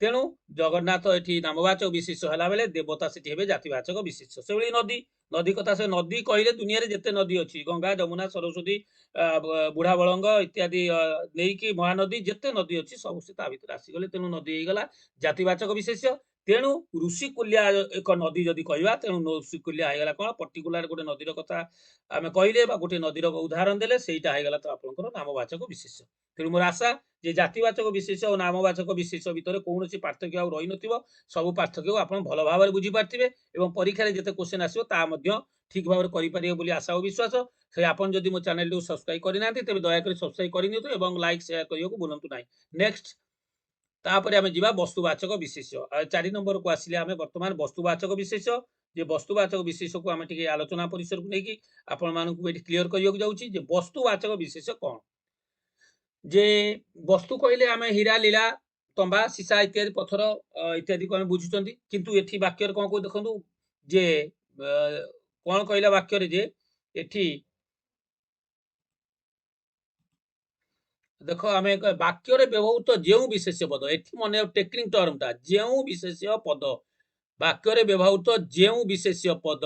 ତେଣୁ ଜଗନ୍ନାଥ ଏଠି ନାମବାଚକ ବିଶେଷ ହେଲା ବେଳେ ଦେବତା ସେଠି ହେବେ ଜାତିବାଚକ ବିଶେଷ। ସେଭଳି ନଦୀ ନଦୀ କଥା, ସେ ନଦୀ କହିଲେ ଦୁନିଆରେ ଯେତେ ନଦୀ ଅଛି ଗଙ୍ଗା ଯମୁନା ସରସ୍ୱତୀ ବୁଢା ବଳଙ୍ଗ ଇତ୍ୟାଦି ନେଇକି ମହାନଦୀ ଯେତେ ନଦୀ ଅଛି ସବୁ ସେ ତା ଭିତରେ ଆସିଗଲେ, ତେଣୁ ନଦୀ ହେଇଗଲା ଜାତିବାଚକ ବିଶେଷ। ତେଣୁ ଋଷିକୁଲ୍ୟା ଏକ ନଦୀ ଯଦି କହିବା, ତେଣୁ ଋଷିକୁଲ୍ୟା ହେଇଗଲା କଣ ପର୍ଟିକୁଲାର ଗୋଟେ ନଦୀର କଥା ଆମେ କହିଲେ ବା ଗୋଟେ ନଦୀର ଉଦାହରଣ ଦେଲେ ସେଇଟା ହେଇଗଲା ତ ଆପଣଙ୍କର ନାମବାଚକ ବିଶେଷ। ତେଣୁ ମୋର ଆଶା ଯେ ଜାତିବାଚକ ବିଶେଷ ଓ ନାମବାଚକ ବିଶେଷ ଭିତରେ କୌଣସି ପାର୍ଥକ୍ୟ ଆଉ ରହିନଥିବ, ସବୁ ପାର୍ଥକ୍ୟକୁ ଆପଣ ଭଲ ଭାବରେ ବୁଝିପାରିଥିବେ ଏବଂ ପରୀକ୍ଷାରେ ଯେତେ କ୍ୱେଶ୍ଚନ ଆସିବ ତାହା ମଧ୍ୟ ଠିକ ଭାବରେ କରିପାରିବେ ବୋଲି ଆଶା ଓ ବିଶ୍ୱାସ। ସେ ଆପଣ ଯଦି ମୋ ଚ୍ୟାନେଲକୁ ସବସ୍କ୍ରାଇବ କରିନାହାନ୍ତି ତେବେ ଦୟାକରି ସବସ୍କ୍ରାଇବ କରିନିଅନ୍ତୁ ଏବଂ ଲାଇକ୍ ସେୟାର କରିବାକୁ ଭୁଲନ୍ତୁ ନାହିଁ। ନେକ୍ସଟ ତାପରେ ଆମେ ଯିବା ବସ୍ତୁବାଚକ ବିଶେଷ। 4 ନମ୍ବରକୁ ଆସିଲେ ଆମେ ବର୍ତ୍ତମାନ ବସ୍ତୁବାଚକ ବିଶେଷ, ଯେ ବସ୍ତୁବାଚକ ବିଶେଷକୁ ଆମେ ଟିକେ ଆଲୋଚନା ପରିସରକୁ ନେଇକି ଆପଣମାନଙ୍କୁ ଏଠି କ୍ଲିୟର କରିବାକୁ ଯାଉଛି ଯେ ବସ୍ତୁବାଚକ ବିଶେଷ କଣ। ଯେ ବସ୍ତୁ କହିଲେ ଆମେ ହୀରା ଲୀଳା ତମ୍ବା ସୀସା ଇତ୍ୟାଦି ପଥର ଇତ୍ୟାଦିକୁ ଆମେ ବୁଝୁଛନ୍ତି, କିନ୍ତୁ ଏଠି ବାକ୍ୟରେ କଣ କହୁ ଦେଖନ୍ତୁ ଯେ କଣ କହିଲା ବାକ୍ୟରେ ଯେ ଏଠି ଦେଖ ଆମେ ବାକ୍ୟରେ ବ୍ୟବହୃତ ଯେଉଁ ବିଶେଷ୍ୟ ପଦ, ଏଠି ମନେ ଟେକ୍ନିକ ଟର୍ମଟା ଯେଉଁ ବିଶେଷ୍ୟ ପଦ, ବାକ୍ୟରେ ବ୍ୟବହୃତ ଯେଉଁ ବିଶେଷ୍ୟ ପଦ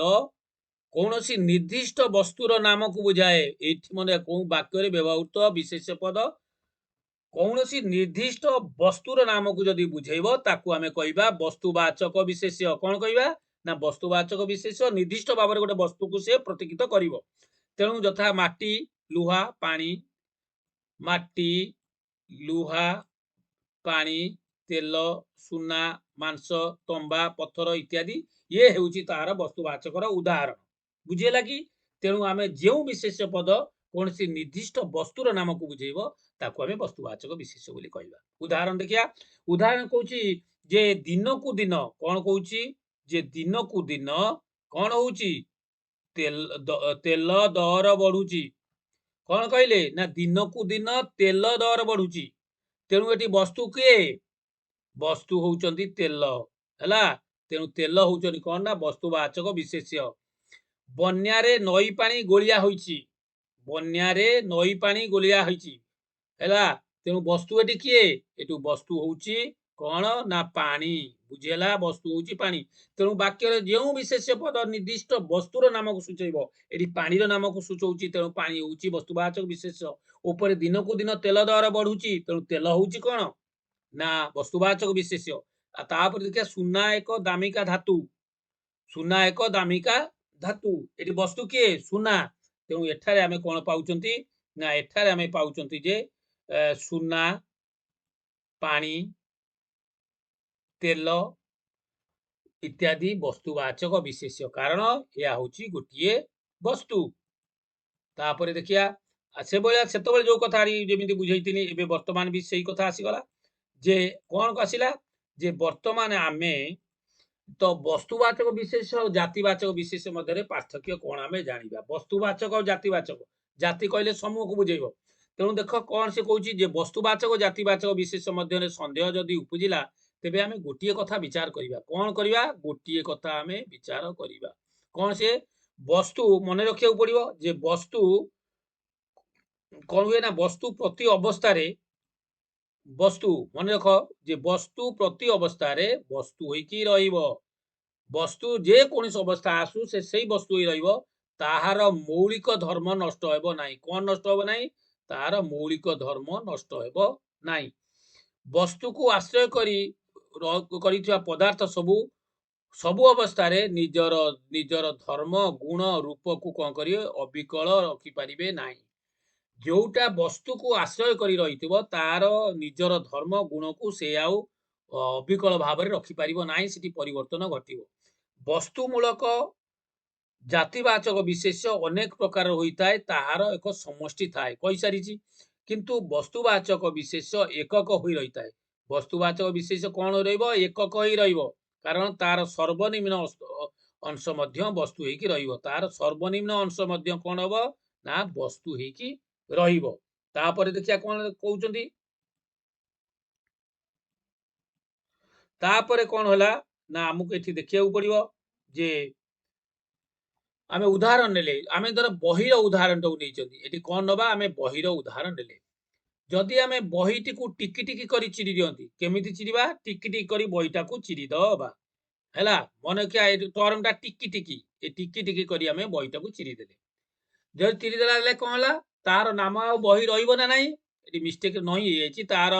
କୌଣସି ନିର୍ଦ୍ଦିଷ୍ଟ ବସ୍ତୁର ନାମକୁ ବୁଝାଏ। ଏଠି ମନେ କୋଉ ବାକ୍ୟରେ ବ୍ୟବହୃତ ବିଶେଷ୍ୟ ପଦ କୌଣସି ନିର୍ଦ୍ଦିଷ୍ଟ ବସ୍ତୁର ନାମକୁ ଯଦି ବୁଝେଇବ ତାକୁ ଆମେ କହିବା ବସ୍ତୁବାଚକ ବିଶେଷ୍ୟ। କଣ କହିବା ନା ବସ୍ତୁବାଚକ ବିଶେଷ୍ୟ ନିର୍ଦ୍ଦିଷ୍ଟ ଭାବରେ ଗୋଟେ ବସ୍ତୁକୁ ସେ ପ୍ରତିକିତ କରିବ। ତେଣୁ ଯଥା ମାଟି ଲୁହା ପାଣି, ମାଟି ଲୁହା ପାଣି ତେଲ ସୁନା ମାଂସ ତମ୍ବା ପଥର ଇତ୍ୟାଦି ଇଏ ହେଉଛି ତାହାର ବସ୍ତୁବାଚକର ଉଦାହରଣ। ବୁଝିହେଲା କି? ତେଣୁ ଆମେ ଯେଉଁ ବିଶେଷ୍ୟ ପଦ କୌଣସି ନିର୍ଦ୍ଦିଷ୍ଟ ବସ୍ତୁର ନାମକୁ ବୁଝେଇବ ତାକୁ ଆମେ ବସ୍ତୁବାଚକ ବିଶେଷ୍ୟ ବୋଲି କହିବା। ଉଦାହରଣ ଦେଖିବା। ଉଦାହରଣ କହୁଛି ଯେ ଦିନକୁ ଦିନ, କଣ କହୁଛି ଯେ ଦିନକୁ ଦିନ କଣ ହଉଛି ତେଲ ଦର ବଢୁଛି। କଣ କହିଲେ ନା ଦିନକୁ ଦିନ ତେଲ ଦର ବଢୁଛି। ତେଣୁ ଏଠି ବସ୍ତୁ କିଏ? ବସ୍ତୁ ହଉଛନ୍ତି ତେଲ ହେଲା। ତେଣୁ ତେଲ ହଉଛନ୍ତି କଣ ନା ବସ୍ତୁବାଚକ ବିଶେଷ୍ୟ। ବନ୍ୟାରେ ନଈ ପାଣି ଗୋଳିଆ ହୋଇଛି, ବନ୍ୟାରେ ନଈ ପାଣି ଗୋଳିଆ ହୋଇଛି ହେଲା। ତେଣୁ ବସ୍ତୁ ଏଠି କିଏ? ଏଠୁ ବସ୍ତୁ ହଉଛି କଣ ନା ପାଣି। ବୁଝିହେଲା? ବସ୍ତୁ ହଉଛି ପାଣି। ତେଣୁ ବାକ୍ୟରେ ଯେଉଁ ବିଶେଷ୍ୟ ପଦ ନିର୍ଦ୍ଦିଷ୍ଟ ବସ୍ତୁର ନାମକୁ ସୂଚେଇବ, ଏଠି ପାଣିର ନାମକୁ ସୂଚଉଛି, ତେଣୁ ପାଣି ହଉଛି ବସ୍ତୁବାଚକ ବିଶେଷ୍ୟ। ଉପରେ ଦିନକୁ ଦିନ ତେଲ ଦର ବଢୁଛି, ତେଣୁ ତେଲ ହଉଛି କଣ ନା ବସ୍ତୁବାଚକ ବିଶେଷ୍ୟ। ତାପରେ ଦେଖିବା ସୁନା ଏକ ଦାମିକା ଧାତୁ, ସୁନା ଏକ ଦାମିକା ଧାତୁ, ଏଠି ବସ୍ତୁ କିଏ? ସୁନା। ତେଣୁ ଏଠାରେ ଆମେ କଣ ପାଉଛନ୍ତି ନା ଏଠାରେ ଆମେ ପାଉଛନ୍ତି ଯେ ସୁନା ପାଣି ତେଲ ଇତ୍ୟାଦି ବସ୍ତୁବାଚକ ବିଶେଷ୍ୟ, କାରଣ ଏହା ହଉଛି ଗୋଟିଏ ବସ୍ତୁ। ତାପରେ ଦେଖିବା ସେଭଳିଆ ସେତେବେଳେ ଯୋଉ କଥା ଯେମିତି ବୁଝେଇଥିଲି ଏବେ ବର୍ତ୍ତମାନ ବି ସେଇ କଥା ଆସିଗଲା ଯେ କଣ ଆସିଲା ଯେ ବର୍ତ୍ତମାନ ଆମେ ତ ବସ୍ତୁବାଚକ ବିଶେଷ ଆଉ ଜାତିବାଚକ ବିଶେଷ ମଧ୍ୟରେ ପାର୍ଥକ୍ୟ କଣ ଆମେ ଜାଣିବା। ବସ୍ତୁବାଚକ ଆଉ ଜାତିବାଚକ, ଜାତି କହିଲେ ସମୂହକୁ ବୁଝେଇବ। ତେଣୁ ଦେଖ କଣ ସେ କହୁଛି ଯେ ବସ୍ତୁବାଚକ ଜାତିବାଚକ ବିଶେଷ ମଧ୍ୟରେ ସନ୍ଦେହ ଯଦି ଉପୁଜିଲା ତେବେ ଆମେ ଗୋଟିଏ କଥା ବିଚାର କରିବା। କଣ କରିବା? ଗୋଟିଏ କଥା ଆମେ ବିଚାର କରିବା। କଣ ସେ? ବସ୍ତୁ ମନେ ରଖିବାକୁ ପଡିବ ଯେ ବସ୍ତୁ କଣ ହୁଏ ନା ବସ୍ତୁ ପ୍ରତି ଅବସ୍ଥାରେ, ବସ୍ତୁ ମନେ ରଖ ଯେ ବସ୍ତୁ ପ୍ରତି ଅବସ୍ଥାରେ ବସ୍ତୁ ହେଇକି ରହିବ। ବସ୍ତୁ ଯେ କୌଣସି ଅବସ୍ଥା ଆସୁ ସେ ସେଇ ବସ୍ତୁ ହେଇ ରହିବ, ତାହାର ମୌଳିକ ଧର୍ମ ନଷ୍ଟ ହେବ ନାହିଁ। କଣ ନଷ୍ଟ ହେବ ନାହିଁ? ତାହାର ମୌଳିକ ଧର୍ମ ନଷ୍ଟ ହେବ ନାହିଁ। ବସ୍ତୁକୁ ଆଶ୍ରୟ କରିଥିବା ପଦାର୍ଥ ସବୁ ସବୁ ଅବସ୍ଥାରେ ନିଜର ଧର୍ମ ଗୁଣ ରୂପକୁ କଣ କରିବେ? ଅବିକଳ ରଖିପାରିବେ ନାହିଁ। ଯୋଉଟା ବସ୍ତୁକୁ ଆଶ୍ରୟ କରି ରହିଥିବ ତାର ନିଜର ଧର୍ମ ଗୁଣକୁ ସେ ଆଉ ଅବିକଳ ଭାବରେ ରଖିପାରିବ ନାହିଁ, ସେଠି ପରିବର୍ତ୍ତନ ଘଟିବ। ବସ୍ତୁ ମୂଳକ ଜାତିବାଚକ ବିଶେଷ୍ୟ ଅନେକ ପ୍ରକାର ହୋଇଥାଏ, ତାହାର ଏକ ସମଷ୍ଟି ଥାଏ କହିସାରିଛି। କିନ୍ତୁ ବସ୍ତୁବାଚକ ବିଶେଷ୍ୟ ଏକକ ହୋଇ ରହିଥାଏ। ବସ୍ତୁବାଚକ ବିଶେଷ୍ୟ କଣ ରହିବ? ଏକକ ହୋଇ ରହିବ। कारण तार सर्वनिम्न अंश मध्य वस्तु होइकी रहिबो तार सर्वनिम्न अंश मध्य कोन हबो ना वस्तु होइकी रहिबो तापर देखिया कोन कहउचंदी तापर कोन होला ना हमकु एठी देखिया पड़िबो जे आमे उदाहरण नेले आमे धर बहिर उदाहरण तो नेचंदी एठी कोन नबा आमे बहिर उदाहरण नेले जदि आमे बहिटी को टिकी टिकी करी चिरी दियंती केमिति चिरीबा टिकी टिकी करी बहिटा को चिरी दबा हैला मन क्या टर्मटा टिकी टिकी करी आमे बहिटा को चिरी देले जदि चिरी देला ले कोन होला तार नाम आ बहि रहिबो ना नाही एठी मिस्टेक नही हेची तार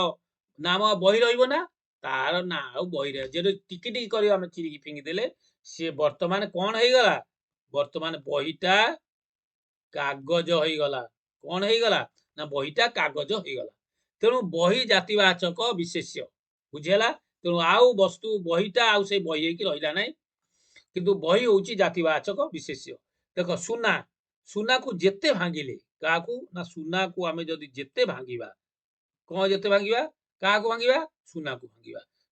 नाम आ बहि रहिबो ना तार ना आ बहि रे जे टिकी टिकी करी आमे चिरी फिंगी देले से वर्तमान कोन हेई गला वर्तमान बहिटा कागज होई गला कोन हेई गला ना बहिटा कागज होई गला तेणु बही जातिवाचक विशेष्य बुझेला तेणु आउ वस्तु बहिटा आउ से बही की रहिला नाही किंतु बही होची जातिवाचक विशेष्य देखो सुना सुना को जेते भांगिले काकू ना सुना को आमे जदी जेते भांगिबा कोन जेते भांगिबा काकू भांगिबा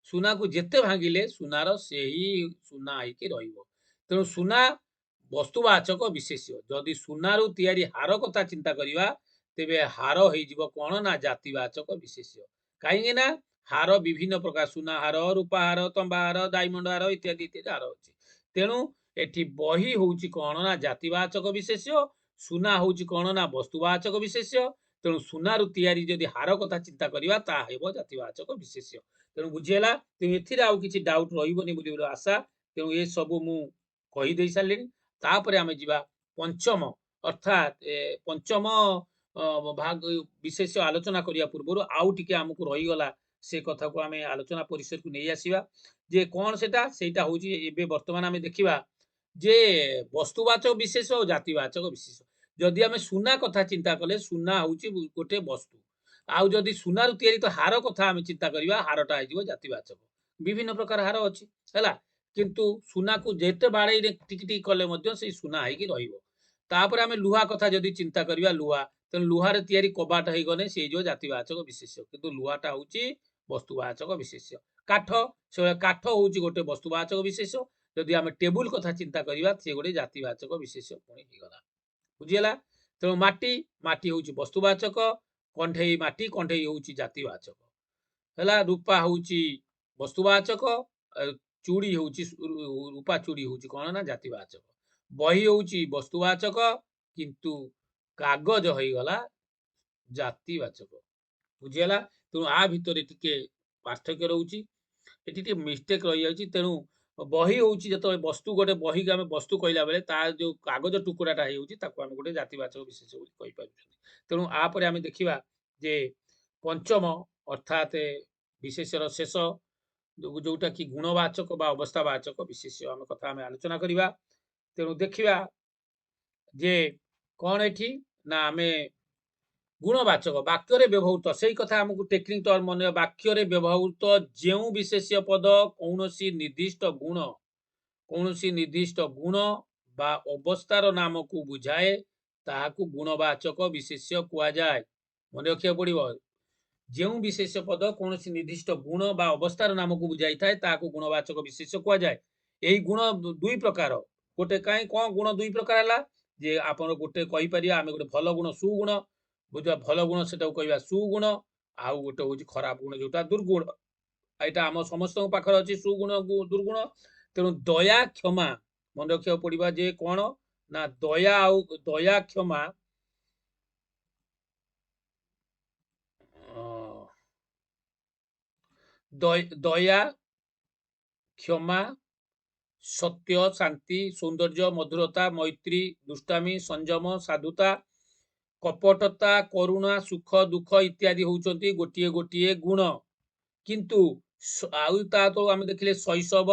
सुना को जेते भांगिले सुनार सेही सुना आइके रहिबो तेणु सुना वस्तुवाचक विशेष्य जदि सुनारू तैयारी हार कथा चिंता करिवा तेबे हार होइजिबो कोन ना जातिवाचक विशेष्य काहेकि ना हार विभिन्न प्रकार सुना हार रूपा हार तंबा हार डायमंड हार इत्यादि इत्यादि हार अछि तेणु एठी बही होउची कोन ना जातिवाचक विशेष्य सुना होउची कोन ना वस्तुवाचक विशेष्य तेणु सुनारू तैयारी जदि हार कथा चिंता करिवा ता हेबो जातिवाचक विशेष्य तेणु बुझियला तेणु एथिरे आउ किछि डाउट रहिबोनी बुली आशा तेणु ए सब मु कहि देई सारलिनी तापर आमे जिबा पंचम अर्थात पंचम भाग विशेष आलोचना करिया पूर्व आउ टिके हमकु रही गला से कथा को आमे आलोचना परिसर को नहीं आसीबा जे कोन सेटा होची एबे वर्तमान आमे देखिबा जे वस्तुवाचक विशेष और जातिवाचक विशेष जदि आमे सुना कथा चिंता कले सुना होची गोटे वस्तु आउ जदि सुनारू तैयारी तो हार कथा आमे चिंता करिबा हारटा आइजिबो जातिवाचक विभिन्न प्रकार हार अछि हैला किंतु सुना को जेते बाड़े टिकी टिकी कले मध्य से सुना हेकी रहिबो तापर आमे लुहा कथा जदि चिंता करिबा लुहा तेणु लुहार तैयारी कबाट हो गले से जो जातिवाचक विशेष्य किंतु लुहाटा होची वस्तुवाचक विशेष्य काठ से काठ होची गोटे वस्तुवाचक विशेष्य जदि आमे टेबुल कथा चिंता करिबा से गोटे जातिवाचक विशेष्य पुणी हो गला बुझियला तेणु माटी माटी होची वस्तुवाचक कंठेई माटी कंठेई होची जातिवाचक हैला रूपा होची वस्तुवाचक चूड़ी होची रूपा चूड़ी होची कोन ना जातिवाचक बही होची वस्तुवाचक किंतु कागज होई गला जातिवाचक बुझियला तेणु आ भितरे टिके पार्थक्य रहउची एटी टिके मिस्टेक रही जाउची तेणु बही होची जतो वस्तु गोटे बही के आमे वस्तु कहला बेले ता जो कागज टुकड़ाटा हेउची ताको आमे गोटे जातिवाचक विशेष कहि पारुछन तेणु आ परे आमे देखिबा जे पंचम अर्थात विशेषर शेष जोटा कि गुणवाचक बा अवस्थावाचक विशेष आम कथा आम आलोचना करिबा तेणु देखिबा जे कौन एठी ना आमे गुणवाचक वाक्य व्यवहृत से कथा आमको टेक्निक टर्म मन वाक्य व्यवहृत जो विशेष्य पद कौनसी निर्दिष्ट गुण बा अवस्थार नाम को बुझाए ताहाकू गुणवाचक विशेष्य कुआ जाए मन रखिया पड़िबो जो विशेष पद कौन निर्दिष्ट गुण बा अवस्थार नाम को बुझाई थाए ताहाकू गुणवाचक विशेष कुआ जाए एही गुण दुई प्रकार गोटे कहीं कौन गुण दुई प्रकार है जे आपण गोटे कहि परिया आमे गोटे भल गुण सुगुण बुझा भल गुण सेटा कहबा सुगुण आउ गोटे होची खराब गुण जोटा दुर्गुण एटा हम समस्त पाखर अछि सुगुण दुर्गुण तेणु दया क्षमा मन रखिया पड़िबा जे कोन ना दया क्षमा दया क्षमा सत्य शांति सौंदर्य मधुरता मैत्री दुष्टामी संयम साधुता कपटता करुणा सुख दुख इत्यादि होउचंती गोटिए गोटिए गुण किंतु आउ ता तो आमे देखिले शैशव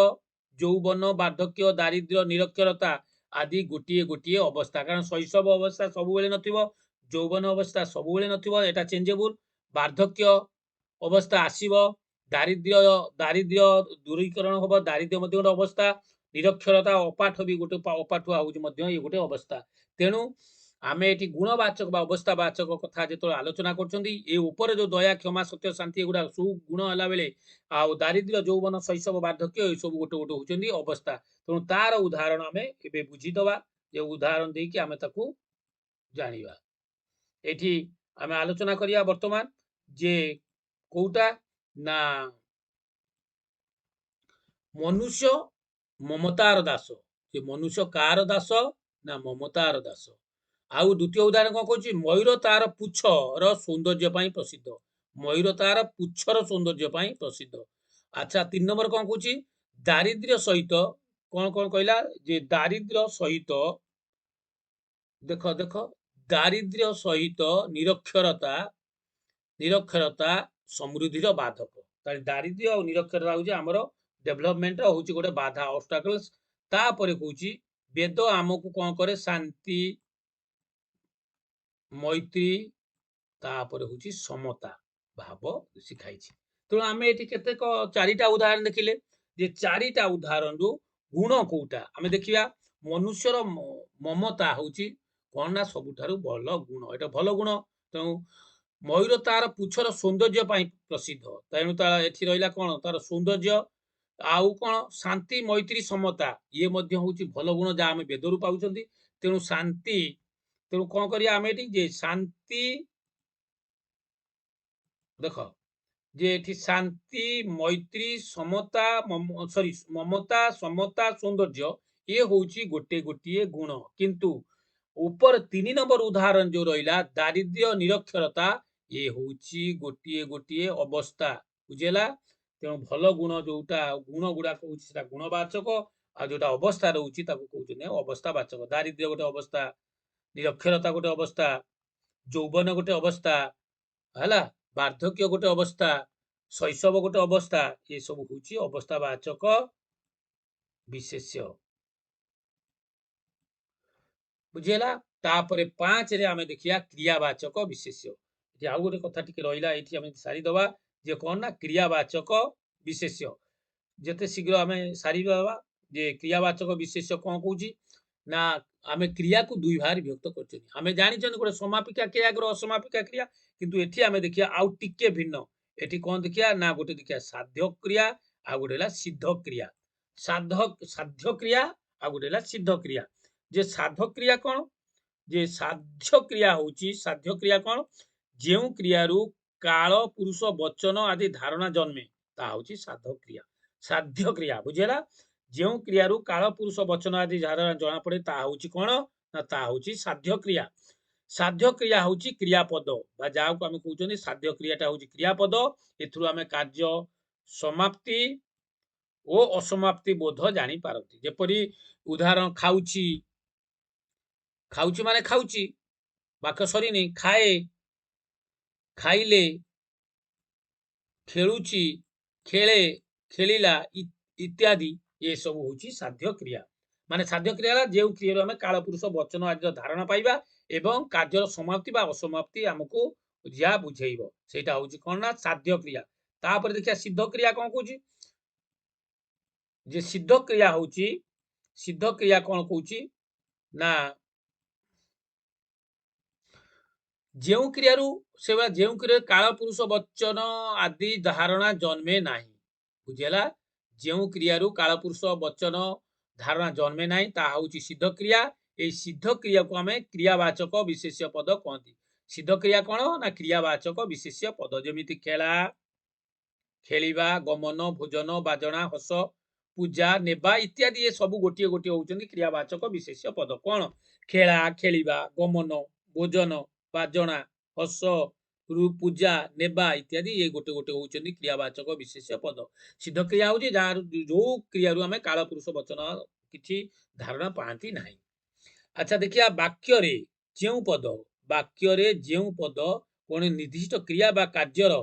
यौवन वार्धक्य दारिद्र्य निरक्षरता आदि गोटिए गोटिए अवस्था कारण शैशव अवस्था सब बेले नथिबो यौवन अवस्था सब बेले नथिबो एटा चेंजेबल वार्धक्य अवस्था आसीबो दारिद्र्य दारिद्र्य दूरीकरण होबो दारिद्र्य मध्ये गोटे अवस्था निरक्षरता अपाठ भी गोटे अपाठुआ होउची मध्ये ये गोटे अवस्था तेणु आमे एटी गुणवाचक बा अवस्थावाचक कथा जो आलोचना कर जो दया क्षमा सत्य शांति एगुड़ा सु गुण है बेले आ दारिद्र्य यौवन शैशव वार्धक्य ये सब गोटे गोटे होती अवस्था तेणु तार उदाहरण आम ए बुझीदवा जे उदाहरण देकी आम ताकू जानिबा एठी आम आलोचना करिया वर्तमान जे कोटा ना मनुष्य ममतार दास जे मनुष्य कार दास ना ममतार दास आउ द्वितीय उदाहरण कौन कहूँ मयूर तार पुछर सौंदर्य प्रसिद्ध मयूर तार पुछर सौंदर्य प्रसिद्ध अच्छा 3 नंबर कौन कहूँ दारिद्र्य सहित कौन कौन कहला जे दारिद्र्य सहित देख देख दारिद्र्य सहित निरक्षरता निरक्षरता समृद्धिर बाधक दारिद्र्य और निरक्षरता हूँ आमर डेभलपमेंट हूँ गोटे बाधा ऑब्स्टाकल्स तापर कहूँ वेद आमको कौन करे शांति मैत्री तापर हूँ समता भाव शिखाई तेणु आम ये केतेक 4टा उदाहरण देखिले जे 4टा उदाहरण रु गुण कोटा आम देखिया मनुष्यर ममता हूँ कौन ना सबुठारु भल गुण एटा भल गुण तेणु मयूर तार पुछर सौंदर्य प्रसिद्ध तेणु एठी रहिला कौन तार सौंदर्य आउ कौन शांति मैत्री समता ये हूँ भल गुण जहाँ आम वेदरू पाँच तेणु शांति तेणु कौन करिया आम ये शांति देख जे एठी शांति मैत्री समता सॉरी ममता समता सौंदर्य ये हूँ गोटे गोटे गुण किंतु ऊपर 3 नंबर उदाहरण जो रहा दारिद्र्य निरक्षरता ये हूँ गोटे गोटे अवस्था बुझेला तेणु भल गुण जोटा गुण गुड़ाक हूँ गुणवाचक आ जोटा अवस्था रोचे कहते अवस्थावाचक दारिद्र्य गोटे अवस्था निरक्षरता गोटे अवस्था यौवन गोटे अवस्था है वार्धक्य गोटे अवस्था शैशव गोटे अवस्था ये सब हूँ अवस्थावाचक विशेष्य बुझेला तापर 5 रे आमे देखिया क्रियावाचक विशेष्य आउ गोटे कथा टिके रहिला एठी आमे सारी दवा जे कोन ना क्रियावाचक विशेष्य जेते शीघ्र आमे सारी दवा जे क्रियावाचक विशेष्य कोन कहूची ना आमे क्रिया को दुई भाग विभक्त करछनी आमे जानि जन गोटे समापिका क्रिया और असमापिका क्रिया किंतु एठी आमे देखिया आउ टिके भिन्न एठी कोन देखिया ना गोटे देखिया साध्य क्रिया आ गोटेला सिद्ध क्रिया साध्य क्रिया आ गोटेला सिद्ध क्रिया जे साध्य क्रिया कौन जे साध्य क्रिया होची साध्य क्रिया कौन जेउ क्रिया रु काल पुरुष वचन आदि धारणा जन्मे ता होची साध्य क्रिया बुझेला जेउ क्रिया रु काल पुरुष वचन आदि धारणा जना पड़े ता होची कौन ना ता होची साध्य क्रिया होची क्रियापद बा जाउ को हम कहउछनी साध्य क्रियाटा होची क्रियापद एथुरु हमें कार्य समाप्ति ओ असमाप्ति बोध जानी पारती जेपरी उदाहरण खाउची खाउची माने खाउची बाक्य सरीनी खाए खाइले खेलुची खेले खेलिला इत्यादि ये सब होची साध्य क्रिया माने साध्य क्रिया जे क्रिया हमें काल पुरुष वचन आदि धारणा पाइबा एवं कार्यर समाप्ति बा असमाप्ति हमको जा बुझेइबो सेटा होची कोन ना साध्य क्रिया तापर देखिया सिद्ध क्रिया कोन कहूची जे सिद्ध क्रिया होची सिद्ध क्रिया कोन कहूची ना जेउ क्रियारू से जेउ क्रिया काल पुरुष वचन आदि धारणा जन्मे नाही बुझेला जेउ क्रियारू काल पुरुष वचन धारणा जन्मे नाही ता होची सिद्ध क्रिया ए सिद्ध क्रिया को हमें क्रियावाचक विशेष्य पद कहती सिद्ध क्रिया कौन ना क्रियावाचक विशेष्य पद जेमिति खेला खेलिबा गमन भोजन बाजना हस पूजा नेबा इत्यादि ये सब गोटे गोटे होचंदी क्रियावाचक विशेष्य पद कौन खेला खेलिबा गमन भोजन बाजना हस पूजा नेबा इत्यादि ये गोटे गोटे होचंदी क्रियावाचक विशेष्य पद सिद्ध क्रिया होची जो क्रिया रु हमें काल पुरुष वचन किछि धारणा पाती नाही अच्छा देखिया वाक्य रे जेउ पद कोन निर्दिष्ट क्रिया बा कार्यर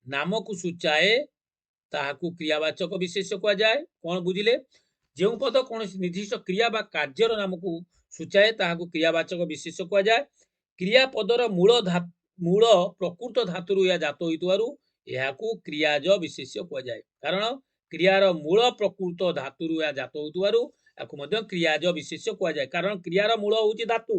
नाम को सूचाए ताहाकू क्रियावाचक विशेष्य कह जाए कौन बुझिले जेउ पद कौन निर्दिष्ट क्रिया बा कार्यर नाम को सूचाए ताहाकू क्रियावाचक विशेष्य कह जाए क्रियापदर मूल प्रकृत धातुरु या जात होइतवारु एहाकू क्रियाज विशेष्य कह जाए कारण क्रियार मूल प्रकृत धातुरु या जात होइतवारु याकू मध्य क्रियाज विशेष्य कह जाए कारण क्रियार मूल होची धातु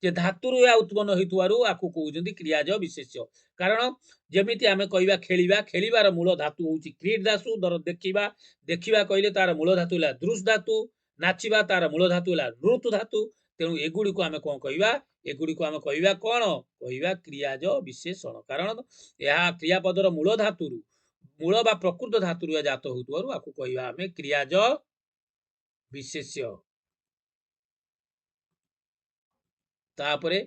जे धातुरु या उत्पन्न होइतुवारु आकु कहउजंती क्रियाज विशेष्य। कारण जेमिति आमे कहिबा खेलिबा, खेलिबार मूल धातु होउची क्रीड धातु। धर देखिबा, देखिबा कहिले तार मूल धातु होला दृश धातु। नाचिबा तार मूल धातु होला नृत धातु। तेणु एगुडी को आमे कोन कहिबा, एगुडी को आमे कहिबा कोन कहिबा क्रियाज विशेषण। कारण या क्रियापदर मूल धातुरु मूल बा प्रकृत धातुरु या जात होइतुवारु आकु कहिबा आमे क्रियाज विशेष्य। तापरे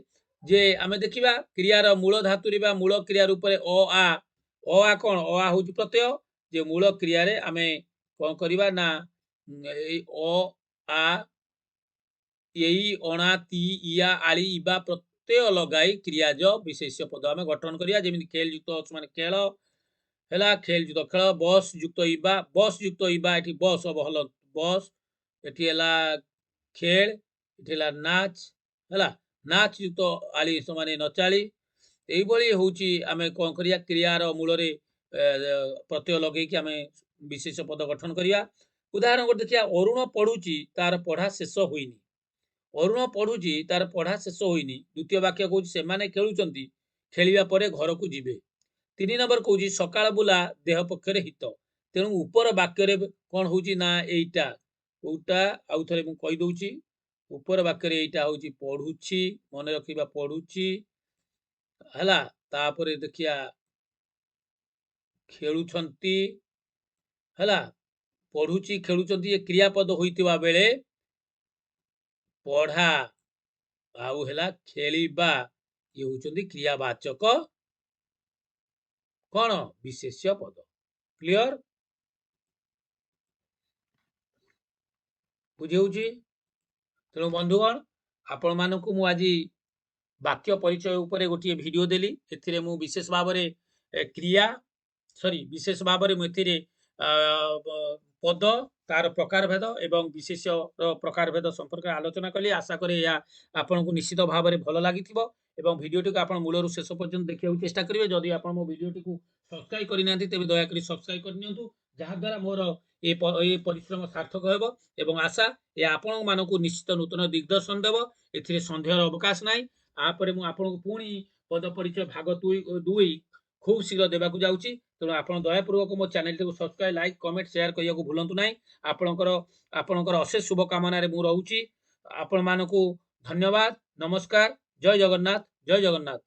जे आमे देखिबा क्रियार मूल धातुरे बा मूल क्रिया रूपरे अ आ कोन अ आ होउची प्रत्यय। जे मूल क्रिया रे आमे कोन करिबा ना ए अ आ एई अणा ती इया आली इबा प्रत्यय लगाई क्रियाज विशेष्य पद आमे गठन करिया। जेमिति खेल युक्त अछ माने खेल हेला, खेल युक्त खेल। बस युक्त इबा एठी बस अब हल बस। एठी हेला खेल, एठी हेला नाच हेला, नाच युक्त आली समाने नचाली। एई भली होउची आमे कोन करिया क्रियार मूल रे प्रत्यय लगेई कि आमे विशेष पद गठन करिया। उदाहरण को देखिया अरुण पढुची तार पढ़ा शेष होइनी। अरुण पढुची तार पढ़ा शेष होइनी। द्वितीय वाक्य कहउची सेमाने खेलुचंती, खेलिबा परे घर को जिबे। 3 नंबर कहउची सकाळ बुला देह पक्षरे हित। तेणु ऊपर वाक्य रे कोन होउची ना एइटा कोउटा आउ थरे मु कहि दउची। ऊपर वाक्य रे एइटा होउची पढुची, मने रखिबा पढुची हला। तापरे देखिया खेलुछंती हला, पढुची खेलुछंती ये क्रियापद होइतिबा बेले पढ़ा आउ हेला खेलिबा ये होउचंती क्रियावाचक कोन विशेष्य पद। क्लियर बुझी होउची। तेणु बंधुगण आपण मानकु मु आजी वाक्य परिचय उपरे गोटे वीडियो देली। एथिरे मु विशेष भाबरे क्रिया विशेष भाबरे मु एथिरे पद तार प्रकार भेद एवं विशेष्य प्रकार भेद संपर्क आलोचना कली। आशा करे या आपन को निश्चित भाबरे भल लागिथिबो एवं वीडियो टी को आपन मूलरु शेष पर्यंत देखिया चेष्टा करिवे। जदि आपन मो वीडियो टी को सब्सक्राइब करि नांती तेबे दया करी सब्सक्राइब कर नियंतु, जहा द्वारा मोर ए परिश्रम सार्थक हेबो। एवं आशा ए आपण मानकु निश्चित नूतन दिग्दर्शन देबो। एथिरे संदेहर अवकाश नाही। आपरे मु आपन को पुणी पद परिचय भाग 2 खूब शीघ्र देबाकू जाउची। तेणु आपण दयापूर्वक मो चैनल टी को सब्सक्राइब, लाइक, कमेंट, शेयर करिया को भूलंतु नाही। आपणकर अशेष शुभकामना रे मु रहूची। आपण मानकु धन्यवाद। नमस्कार। जय जगन्नाथ, जय जगन्नाथ।